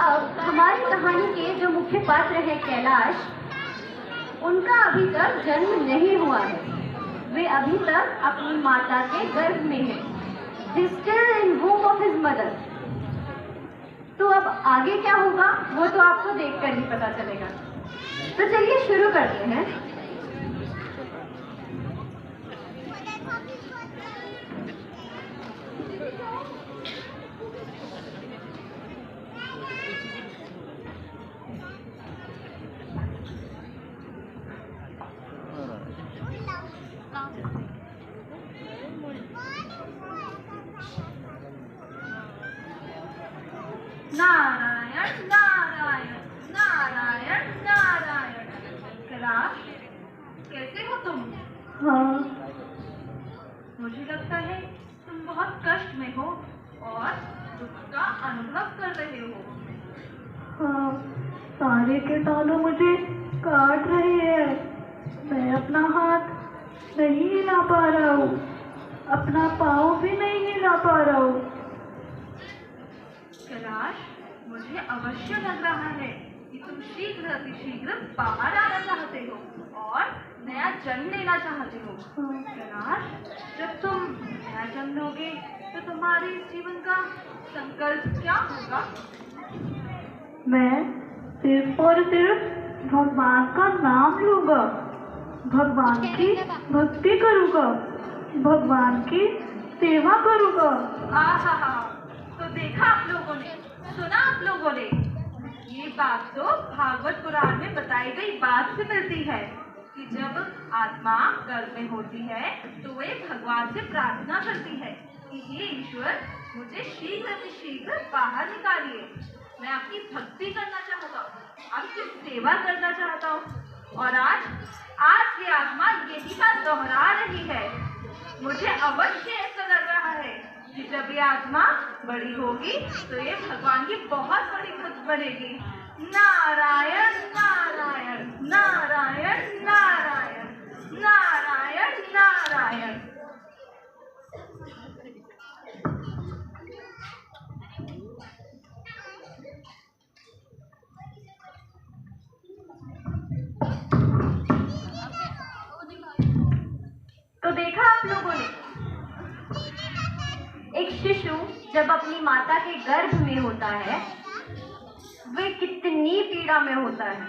अब हमारी कहानी के जो मुख्य पात्र हैं कैलाश, उनका अभी तक जन्म नहीं हुआ है। वे अभी तक अपनी माता के गर्भ में हैं। He is still in womb of his mother. तो अब आगे क्या होगा वो तो आपको देखकर ही पता चलेगा। तो चलिए शुरू करते हैं। नारायण नारायण नारायण नारायण। कैलाश, कैसे हो तुम? हाँ। मुझे लगता है तुम बहुत कष्ट में हो और दुख का अनुभव कर रहे हो। हाँ, सारे कीटाणु मुझे काट रहे हैं। मैं अपना हाथ नहीं हिला पा रहा हूँ, अपना पाँव भी नहीं हिला पा रहा हूँ। कैलाश, मुझे अवश्य लग रहा है कि तुम शीघ्र अतिशीघ्र बाहर आना चाहते हो और नया जन्म लेना चाहते हो। कैलाश, जब तुम नया जन्म लोगे तो तुम्हारे जीवन का संकल्प क्या होगा? मैं सिर्फ और सिर्फ भगवान का नाम लूंगा, भगवान की भक्ति करूंगा, भगवान की सेवा करूंगा। आहा, तो देखा आप लोगों ने, सुना आप लोगों ने, ये बात तो भागवत पुराण में बताई गई बात से मिलती है कि जब आत्मा गर्भ में होती है तो वे भगवान से प्रार्थना करती है कि हे ईश्वर, मुझे शीघ्र से शीघ्र बाहर निकालिए। मैं आपकी भक्ति करना चाहता हूँ, आपकी सेवा करना चाहता हूँ। और आज ये आत्मा यही बात दोहरा रही है। मुझे अवश्य ऐसा लग रहा है कि जब ये आत्मा बड़ी होगी तो ये भगवान की बहुत बड़ी भक्त बनेगी। नारायण नारायण नारायण नारायण नारायण नारायण। तो देखा आप लोगों ने, एक शिशु जब अपनी माता के गर्भ में होता है वे कितनी पीड़ा में होता है।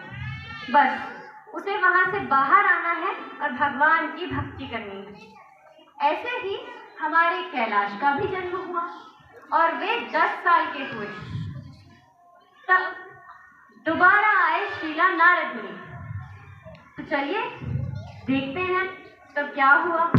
बस उसे वहां से बाहर आना है और भगवान की भक्ति करनी है। ऐसे ही हमारे कैलाश का भी जन्म हुआ और वे 10 साल के हुए तब दोबारा आए शीला नारद मुनि। तो चलिए देखते हैं तब क्या हुआ।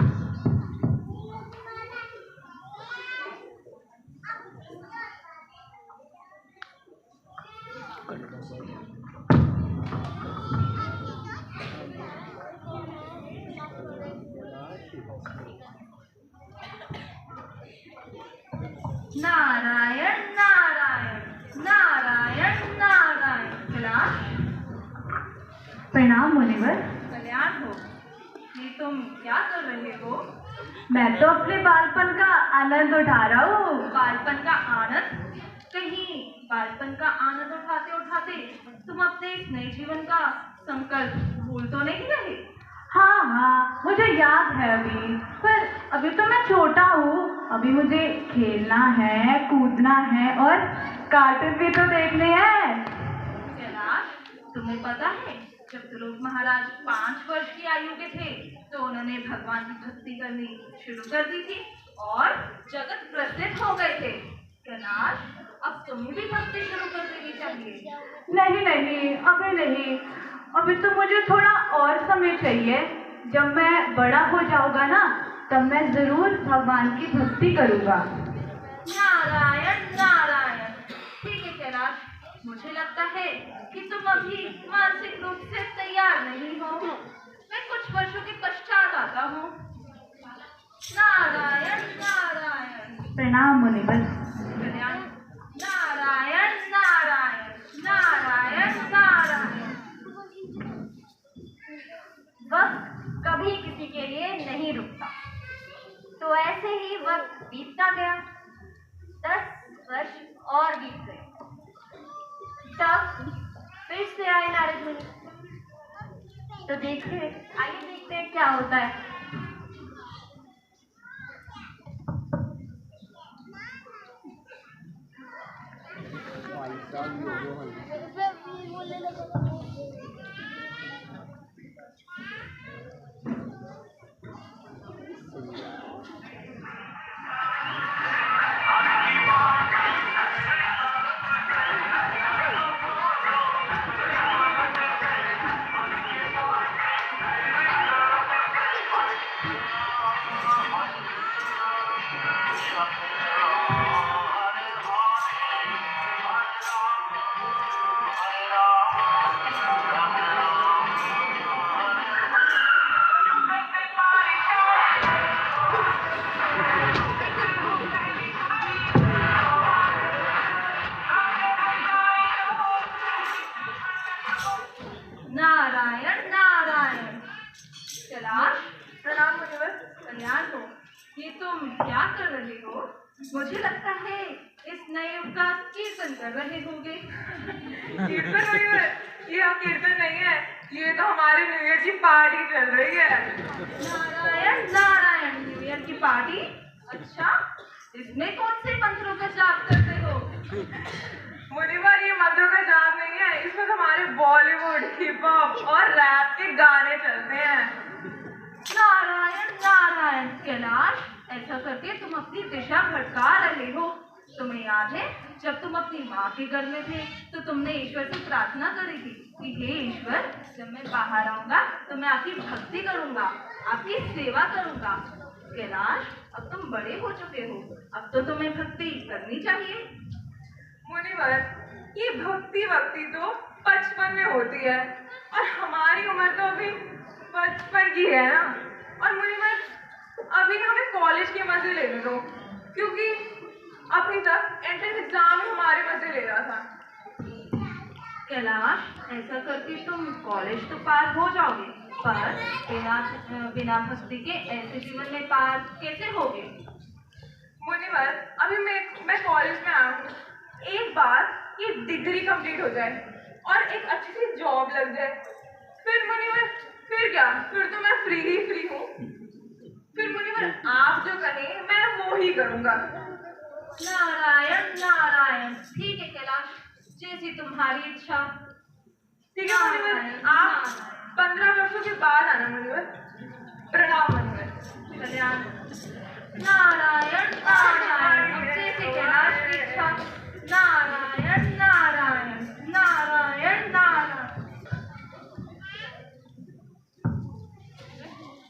नारायण नारायण नारायण नारायण। कैलाश, प्रणाम मुनिवर। कल्याण हो। ये तुम क्या कर रहे हो? मैं तो अपने बालपन का आनंद उठा रहा हूँ। बालपन का आनंद? कहीं बालपन का आनंद उठाते उठाते तुम अपने इस नए जीवन का संकल्प भूल तो नहीं रहे? हाँ, मुझे याद है अभी, पर अभी तो मैं छोटा हूँ। अभी मुझे खेलना है, कूदना है और कार्टून भी तो देखने हैं। कैलाश, तुम्हें पता है जब ध्रुव महाराज 5 वर्ष की आयु के थे तो उन्होंने भगवान की भक्ति करनी शुरू कर दी थी और जगत प्रसिद्ध हो गए थे। कैलाश, अब तुम्हें भी भक्ति शुरू कर देनी चाहिए। नहीं, अभी नहीं। अभी तो मुझे थोड़ा और समय चाहिए। जब मैं बड़ा हो जाऊंगा ना, तब मैं जरूर भगवान की भक्ति करूंगा। नारायण नारायण। ठीक है कैलाश, मुझे लगता है कि तुम अभी मानसिक रूप से तैयार नहीं हो। मैं कुछ वर्षों के पश्चात आता हूँ। नारायण नारायण। प्रणाम मुनिवर। कल्याण। नारायण नारायण नारायण नारायण। वक्त कभी किसी के लिए नहीं रुकता। तो ऐसे ही वक्त बीतता गया। 10 वर्ष और बीत गए। तब फिर से आए नारद मुनि। तो देखिए, आइए देखते हैं क्या होता है। नारायण नारायण। कैलाश, प्रणाम मुनिवर। कल्याण हो। ये तुम क्या कर रहे हो? मुझे लगता है इस नए युग का कीर्तन कर रहे होगे। कीर्तन मुनिवर, ये अब कीर्तन नहीं है, ये तो हमारे न्यू ईयर की पार्टी चल रही है। नारायण नारायण, न्यू ईयर की पार्टी? अच्छा, इसमें कौन से मंत्रों का जाप करते हो? मुनिवर, ये मंत्रों का जाप नहीं है, इसमें हमारे बॉलीवुड, हिप हॉप और रैप के गाने चलते हैं। नारायण नारायण। कैलाश, ऐसा करके तुम अपनी दिशा भटका रहे हो। तुम्हें याद है जब तुम अपनी माँ के घर में थे तो तुमने ईश्वर से प्रार्थना करी थी कि हे ईश्वर, जब मैं बाहर आऊंगा तो मैं आपकी भक्ति करूंगा, आपकी सेवा करूंगा। कैलाश, अब तुम बड़े हो चुके हो, अब तो तुम्हें भक्ति करनी चाहिए। मुनिवर, ये भक्ति तो 55 में होती है और हमारी उम्र तो अभी 55 की है ना। और मुनिवर, अभी हमें कॉलेज के मजे लेने दो, क्योंकि अभी तक एंट्रेंस एग्जाम ही हमारे मजे ले रहा था। कैलाश, ऐसा करके तुम कॉलेज तो पार हो जाओगे, पर बिना भक्ति के ऐसे जीवन में पार कैसे होगे? मुनिवर, अभी मैं कॉलेज में आया हूँ, एक बार ये डिग्री कंप्लीट हो जाए और एक अच्छी सी जॉब लग जाए, फिर मुनिवर, फिर क्या, फिर तो मैं फ्री हूँ। फिर मुनिवर, आप जो कहें मैं वो ही करूँगा। नारायण नारायण। ठीक है कैलाश, जैसी तुम्हारी इच्छा। ठीक है मुनिवर, आप 15 वर्षों के बाद आना मुनिवर। प्रणाम मुनिवर। कल्याण। नारायण नारायण। जैसे कैलाश की इच्छा। नारायण नारायण नारायण नारायण।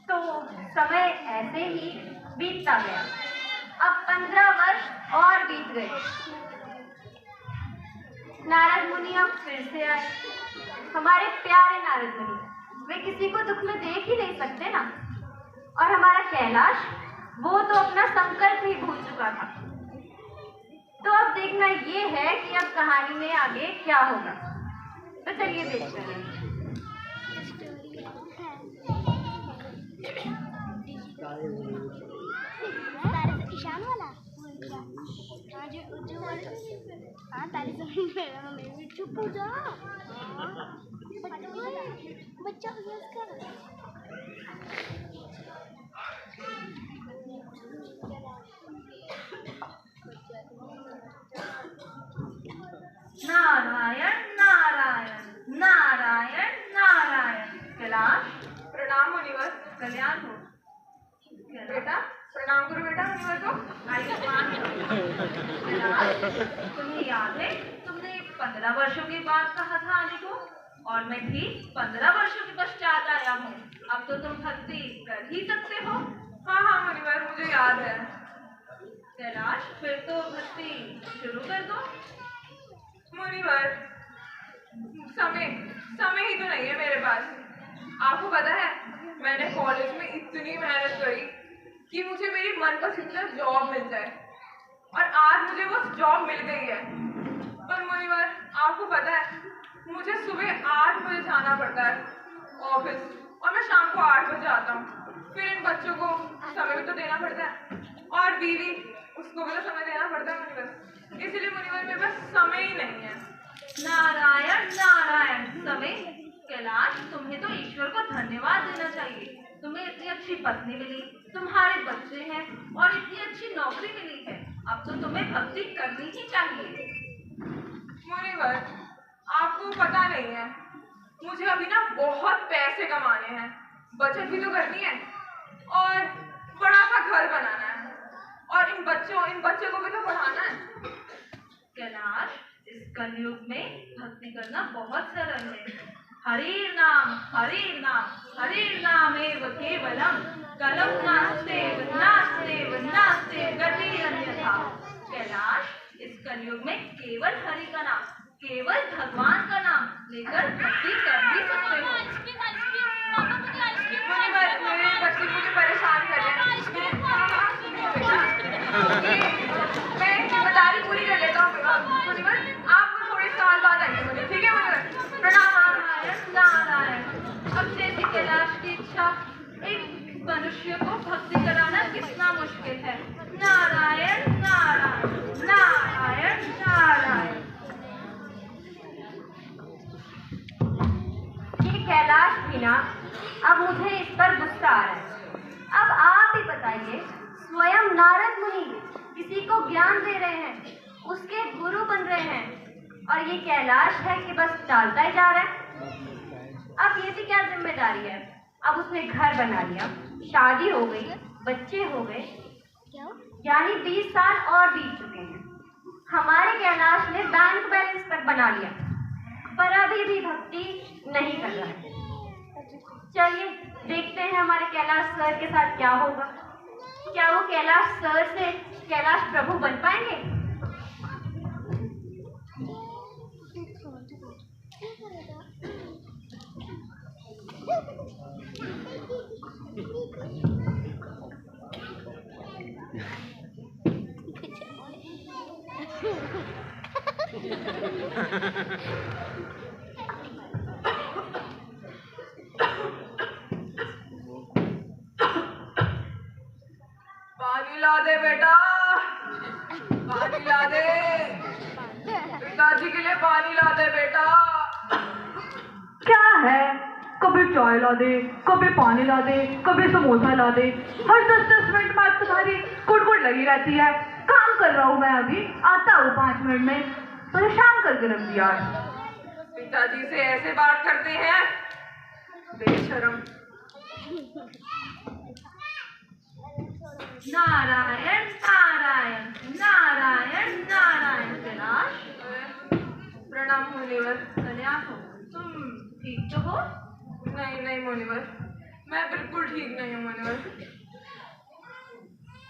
तो समय ऐसे ही बीतता गया। अब 15 वर्ष और बीत गए। नारद मुनि अब फिर से आए। हमारे प्यारे नारद मुनि, वे किसी को दुख में देख ही नहीं सकते ना। और हमारा कैलाश, वो तो अपना संकल्प ही भूल चुका था। तो अब देखना ये है कि अब कहानी में आगे क्या होगा। तो चलिए देखते हैं। ईशान वाला हाँ जो हाँ तारी जमीन पे मैं चुप हो जा बच्चा नारायण नारायण नारायण नारायण। कैलाश, प्रणाम मुनिवर। कल्याण हो। बेटा, प्रणाम करो बेटा मुनिवर को। आयुष्मान कैलाश, तुम्हें याद है तुमने 15 वर्षों के बाद कहा था आने को, और मैं भी 15 वर्षों के पश्चात आया हूँ। अब तो तुम भक्ति कर ही सकते हो। हाँ मुनिवर, मुझे याद है। कैलाश, फिर तो भक्ति शुरू कर दो। मुनिवर, समय ही तो नहीं है मेरे पास। आपको पता है, मैंने कॉलेज में इतनी मेहनत करी कि मुझे मेरी मनपसंदीदा जॉब मिल जाए, और आज मुझे वो जॉब मिल गई है। पर मुनिवर, आपको पता है, मुझे सुबह 8 बजे जाना पड़ता है ऑफिस, और मैं शाम को 8 बजे आता हूँ। फिर इन बच्चों को समय भी तो देना पड़ता है, और बीवी, उसको भी तो समय देना पड़ता है मुनिवर। इसलिए मुनिवर, मेरे पास समय ही नहीं है। नारायण समय कैलाश, तुम्हें तो ईश्वर को धन्यवाद देना चाहिए। तुम्हें इतनी अच्छी पत्नी मिली, तुम्हारे बच्चे हैं और इतनी अच्छी नौकरी मिली है। अब तो तुम्हें भक्ति करनी ही चाहिए। मुनिवर, आपको पता नहीं है, मुझे अभी ना बहुत पैसे कमाने हैं, बचत भी तो करनी है और बड़ा सा घर बनाना है और इन बच्चों को भी तो पढ़ाना है। कैलाश, इस कलयुग में भक्ति करना बहुत सरल है। हरि नाम एव केवलम, कलम नास्ते गति अन्यथा। कैलाश, इस कलयुग में केवल हरि का नाम, केवल भगवान का नाम लेकर भक्ति कर भी सकते हो। मुनिवर, मेरे बच्चे मुझे परेशान कर रहे हैं। मैं जिम्मेदारी पूरी कर लेता हूँ। मुनिवर, आप थोड़े साल बाद आएंगे मुझे, ठीक है मुनिवर? प्रणाम। नारायण। अब जैसे कैलाश की इच्छा, एक मनुष्य को भक्ति कराना कितना मुश्किल है। नारायण नारायण नारायण नारायण। ये कैलाश भी ना, अब मुझे इस पर गुस्सा आ रहा है। अब आप ही बताइए, स्वयं नारद मुनि किसी को ज्ञान दे रहे हैं, उसके गुरु बन रहे हैं, और ये कैलाश है कि बस टालता ही जा रहा है। अब ये भी क्या जिम्मेदारी है? अब उसने घर बना लिया, शादी हो गई, बच्चे हो गए, यानी 20 साल और बीत चुके हैं। हमारे कैलाश ने बैंक बैलेंस तक बना लिया, पर अभी भी भक्ति नहीं कर रहा है। चलिए देखते हैं हमारे कैलाश सर के साथ क्या होगा। क्या वो कैलाश सर से कैलाश प्रभु बन पाएंगे? पानी ला दे बेटा, पानी ला दे। पिताजी के लिए पानी ला दे बेटा। क्या है, कभी चाय ला दे, कभी पानी ला दे, कभी समोसा ला दे। हर 10-10 मिनट बाद तुम्हारी कुड़कुड़ लगी रहती है। काम कर रहा हूँ मैं, अभी आता हूँ 5 मिनट में। परेशान करके रख दिया। पिताजी से ऐसे बात करते हैं, बेशरम। नारायण नारायण नारायण नारायण। कैलाश, प्रणाम मुनिवर। कल्याण हो, तुम ठीक तो हो? नहीं मुनिवर, मैं बिल्कुल ठीक नहीं हूँ मुनिवर।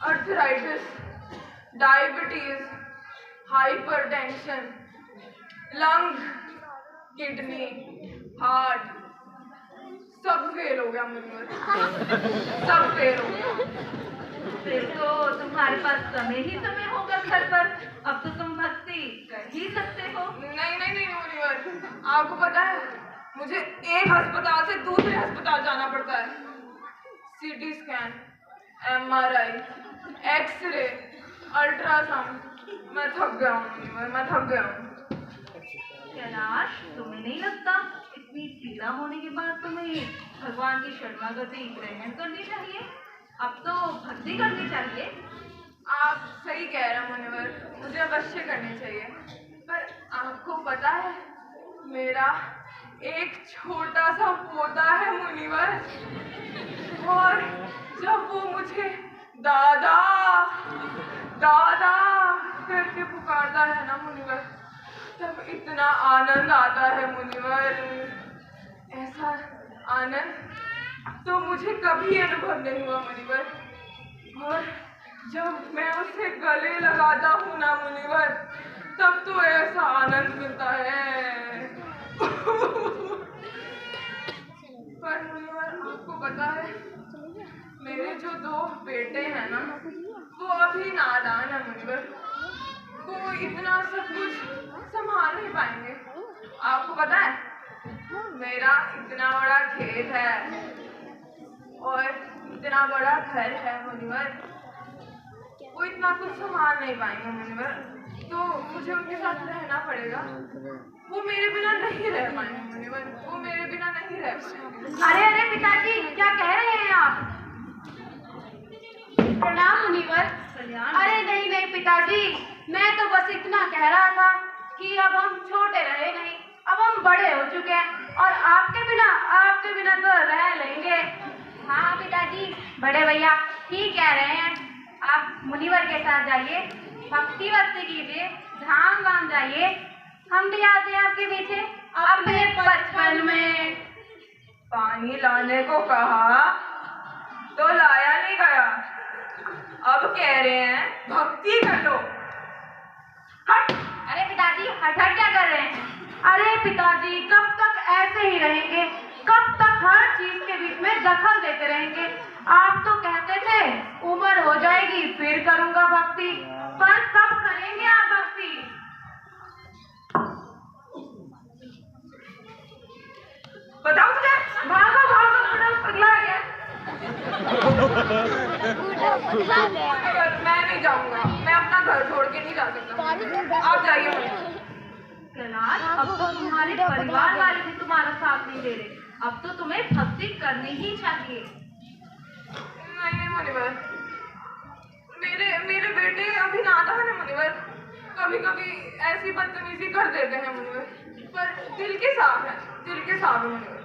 Arthritis, diabetes, hypertension, lung, kidney, heart, सब फेल हो गया मुनिवर, सब फेल हो गया। फिर तो तुम्हारे पास समय ही समय होगा घर पर। अब तो तुम भक्ति कर ही सकते हो। नहीं मुनिवर, आपको पता है, मुझे एक अस्पताल से दूसरे अस्पताल जाना पड़ता है। CT scan, MRI, x ray, ultrasound. मैं थक गया हूँ मुनिवर, मैं थक गया हूँ। कैलाश, तुम्हें नहीं लगता इतनी पीड़ा होने के बाद तुम्हें भगवान की शरणागति ग्रहण करनी चाहिए? अब तो भक्ति करनी चाहिए। आप सही कह रहे हैं मुनिवर, मुझे अवश्य करनी चाहिए। पर आपको पता है, मेरा एक छोटा सा पोता है मुनिवर, और जब वो मुझे दादा दादा करके पुकारता है ना मुनिवर, तब इतना आनंद आता है मुनिवर। ऐसा आनंद तो मुझे कभी अनुभव नहीं हुआ मुनिवर। और जब मैं उसे गले लगाता हूँ ना मुनिवर, तब तो ऐसा आनंद मिलता है। पर मुनिवर, आपको पता है, मेरे जो 2 बेटे हैं ना, वो अभी नादान है मुनिवर। वो इतना सब कुछ संभाल नहीं पाएंगे। आपको पता है, मेरा इतना बड़ा खेत है और इतना बड़ा घर है मुनिवर, वो इतना कुछ संभाल नहीं पाएंगे मुनिवर। तो मुझे उनके साथ रहना पड़ेगा। वो मेरे बिना नहीं रह पाएंगे मुनिवर, वो मेरे बिना नहीं रह पाएंगे। अरे अरे पिताजी, क्या कह रहे हैं आप? प्रणाम मुनिवर। अरे नहीं नहीं पिताजी, मैं तो बस इतना कह रहा था कि अब हम छोटे रहे नहीं, अब हम बड़े हो चुके हैं और आपके बिना तो रह लेंगे। हाँ पिताजी, बड़े भैया ठीक कह रहे हैं। आप मुनिवर के साथ जाइए, भक्ति कीजिए, धाम वाम जाइए, हम भी आते हैं आपके पीछे अपने बचपन में। पानी लाने को कहा तो लाया नहीं गया, अब कह रहे हैं भक्ति कर लो। हट! अरे पिताजी, हट क्या कर रहे हैं? अरे पिताजी, कब तक ऐसे ही रहेंगे? कब तक हर चीज के बीच में दखल देते रहेंगे? आप तो कहते थे उम्र हो जाएगी फिर करूंगा भक्ति, पर कब करेंगे आप भक्ति? बताओ मुझे। भागो भागो, बड़ा पगला गया। मैं नहीं जाऊंगा, मैं अपना घर छोड़ के नहीं जा सकता। आप जाइए मुनिवर। कैलाश, अब तो तुम्हारे परिवार वाले भी तुम्हारा साथ नहीं दे रहे, अब तो तुम्हें भक्ति करनी ही चाहिए। नहीं मुनिवर, मेरे बेटे अभी नादान है मुनिवर, कभी कभी ऐसी बदतमीजी कर देते हैं मुनिवर, पर दिल के साफ है मुनिवर।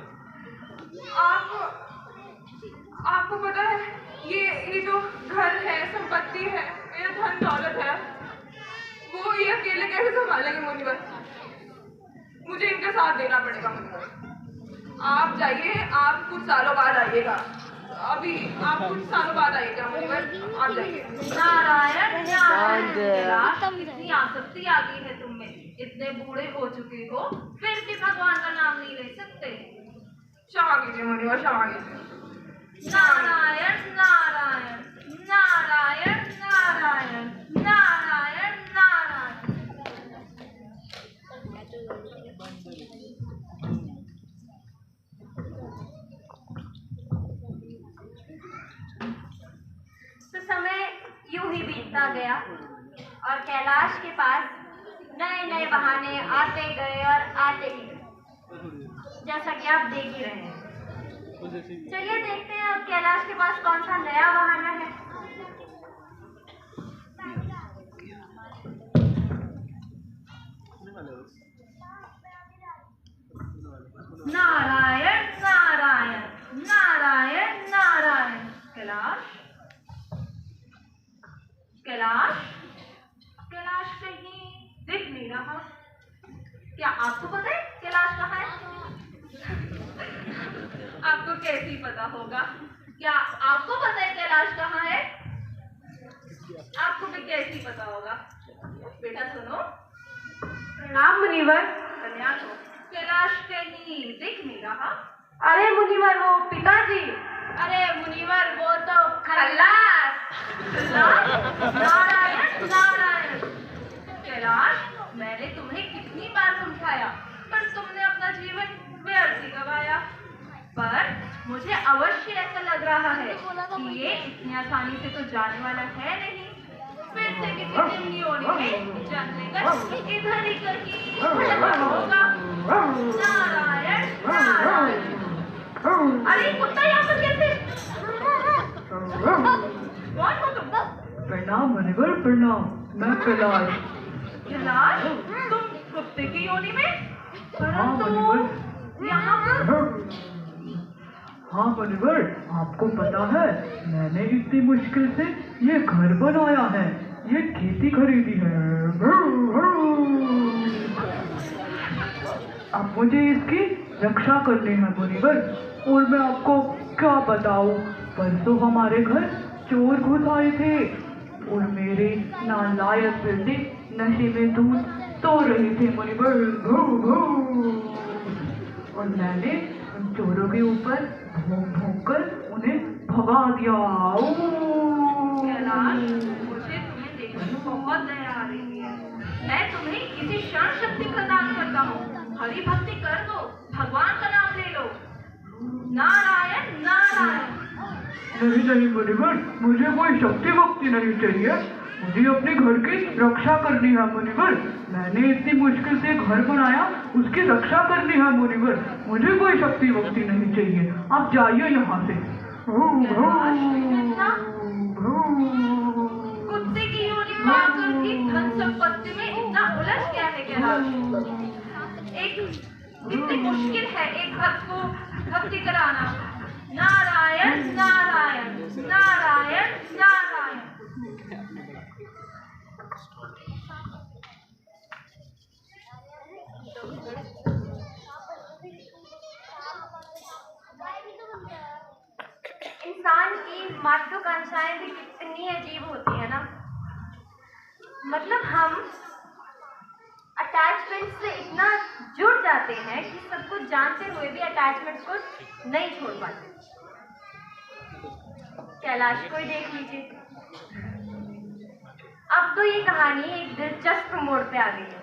आपको पता है ये जो घर है, संपत्ति है, मेरा धन दौलत है, वो ये अकेले कैसे संभालेंगे मुनिवर? मुझे इनका साथ देना पड़ेगा मुनिवर। आप जाइए, आप कुछ सालों बाद आइएगा, अभी आप कुछ सालों बाद आइएगा मुनिवर, आप जाइए। नारायण नारायण, कैलाश इतनी आसक्ति आ गई है तुम में, इतने बूढ़े हो चुके हो फिर भी भगवान का नाम नहीं ले सकते। क्षमा कीजिए मुनिवर, क्षमा कीजिए। नारायण नारायण नारायण नारायण नारायण नारायण। तो समय यूं ही बीतता गया और कैलाश के पास नए नए बहाने आते गए और आते ही गए, जैसा कि आप देख ही रहे हैं। चलिए देखते हैं अब कैलाश के पास कौन सा नया बहाना है। नारायण नारायण नारायण नारायण। कैलाश कैलाश कैलाश कहीं दिख नहीं रहा, क्या आपको पता है कैलाश कहाँ है? आपको कैसे ही पता होगा? क्या आपको पता है कैलाश कहाँ है? आपको भी कैसे ही पता होगा? बेटा सुनो। प्रणाम मुनिवर। कन्या को कैलाश कहीं दिख नहीं रहा। अरे मुनिवर, वो पिताजी। अरे मुनिवर, वो तो खल्लास। नारायण नारायण। कैलाश, मैंने तुम्हें कितनी बार समझाया, पर तुमने अपना जीवन व्यर्थ ही गवाया। पर मुझे अवश्य ऐसा लग रहा है कि ये इतनी आसानी से तो जाने वाला है नहीं। फिर से किसी दिन योनि में जन्म लेकर इधर ही कहीं होगा। नारायण नारायण। अरे कुत्ता यहाँ पर कैसे? कौन हो तुम? प्रणाम मुनिवर, प्रणाम। मैं कैलाश। कैलाश, तुम कुत्ते की योनि में? हाँ परंतु यहाँ पर हाँ मुनिवर, आपको पता है मैंने इतनी मुश्किल से ये घर बनाया है, ये खेती खरीदी है। अब मुझे इसकी रक्षा करनी है मुनिवर, और मैं आपको क्या बताऊं, परसों हमारे घर चोर घुस आए थे और मेरे नालायक बेटे नशे में दूध सो रहे थे मुनिवर। और मैंने उन चोरों के ऊपर भौंक भौंक कर उन्हें भगा दिया। कैलाश, मुझे तुम्हें देखकर बहुत दया आ रही है। मैं तुम्हें किसी क्षण शक्ति प्रदान करता हूँ। हरि भक्ति कर दो, भगवान का नाम ले लो। नारायण नारायण। नहीं नहीं मुनिवर, मुझे कोई शक्ति भक्ति नहीं चाहिए, मुझे अपने घर की रक्षा करनी है मुनिवर। मैंने इतनी मुश्किल से घर बनाया, उसकी रक्षा करनी है मुनिवर। मुझे कोई शक्ति वक्ति नहीं चाहिए, आप जाइए यहाँ से। कुत्ते की योनि पाकर की धन संपत्ति में इतना उलझ गया है कैलाश। कितनी मुश्किल है एक भक्त को भक्ति कराना। नारायण नारायण नारायण नारायण। इंसान की महत्वाकांक्षाएं भी कितनी अजीब होती है ना। मतलब हम अटैचमेंट से इतना जुड़ जाते हैं कि सब कुछ जानते हुए भी अटैचमेंट को नहीं छोड़ पाते। कैलाश को ही देख लीजिए, अब तो ये कहानी एक दिलचस्प मोड़ पे आ गई है।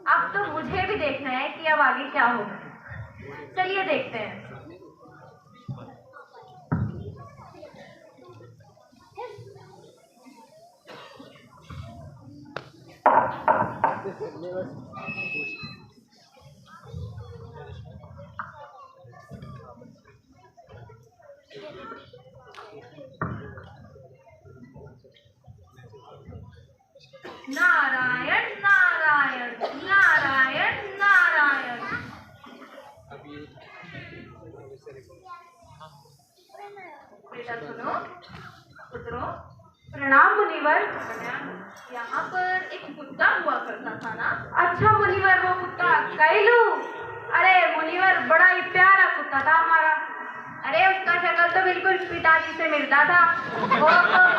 अब तो मुझे भी देखना है कि अब आगे क्या होगा। चलिए देखते हैं। नारायण नारायण नारायण नारायण। बेटा सुनो, पुत्रो। प्रणाम मुनिवर। यहाँ पर एक कुत्ता हुआ करता था ना? अच्छा मुनिवर, वो कुत्ता कैलू? अरे मुनिवर, बड़ा ही प्यारा कुत्ता था हमारा। अरे उसका शक्ल तो बिल्कुल पिताजी से मिलता था। वो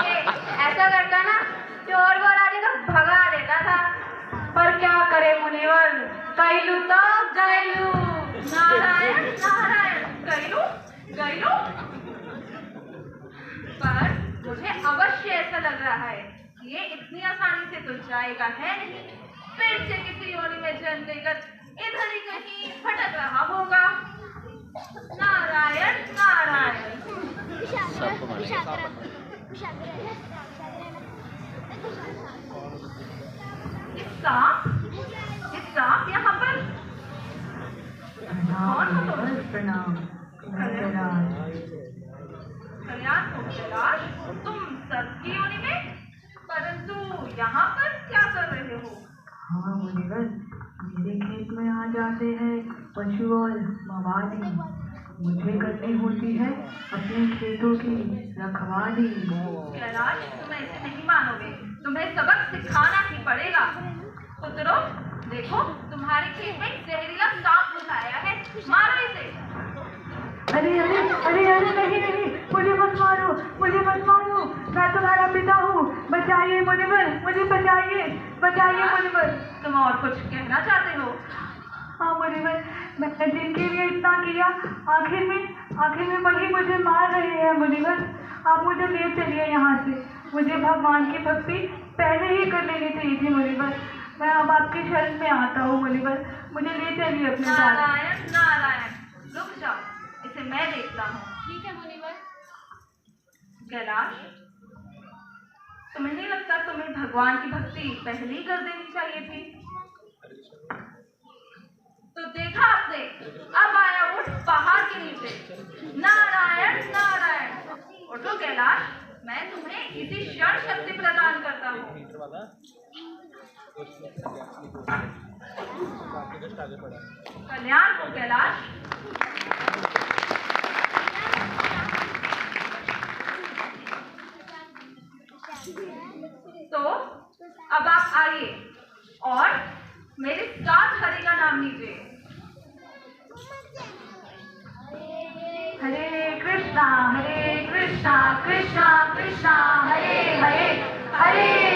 के ऐसा करता ना, चोर वोर आने तो भगा देता था। पर क्या करे मुनिवर, कैलू तो कैलू। नारायण नारायण। गैलू गैलू। पर मुझे अवश्य ऐसा लग रहा है कि ये इतनी आसानी से तो जाएगा है नहीं। फिर से किसी योनि में जन्म लेकर इधर ही कहीं भटक रहा होगा। नारायण नारायण। इस सांप यहाँ पर कौन हो तुम? प्रणाम। कल्याण हो कैलाश, तुम सबकी योनि में, परंतु यहाँ पर क्या कर रहे हो? हाँ मुनिवर, मेरे खेत में आ जाते हैं पशु और मवाली। मुझे करनी होती है अपने खेतों की रखवाली। कैलाश, तुम ऐसे नहीं मानोगे, तुम्हें सबक सिखाना ही पड़ेगा। पुत्रो, देखो तुम्हारे खेत में जहरीला सांप घुस आया है, मारो इसे। अरे अरे अरे अरे नहीं नहीं, मुझे मत मारो, मुझे मत मारो। मैं तुम्हारा पिता हूँ, बचाइए मुनिवर, मुझे बचाइए, बचाइए मुनिवर। तुम और कुछ कहना चाहते हो? हाँ मुनिवर, मैंने जिनके लिए इतना किया, आखिर में वही मुझे मार रहे हैं मुनिवर। आप मुझे ले चलिए यहाँ से। मुझे भगवान की भक्ति पहले ही कर लेनी चाहिए थी मुनिवर। मैं अब आपकी शरण में आता हूँ मुनिवर, मुझे ले चलिए अपने साथ। नारायण नारायण। रुक जाओ, इसे मैं देखता हूँ। ठीक है मुनिवर। कैलाश, तुम्हें नहीं लगता तुम्हें भगवान की भक्ति पहले ही कर देनी चाहिए थी? तो देखा आपने, अब आया उठ पहाड़ के नीचे। नारायण नारायण। उठो कैलाश, मैं तुम्हें इसी क्षण शक्ति प्रदान करता हूँ। कल्याण हो कैलाश। तो अब आप आइए और मेरे साथ हरे का नाम लीजिए। हरे कृष्णा कृष्णा कृष्णा हरे हरे, हरे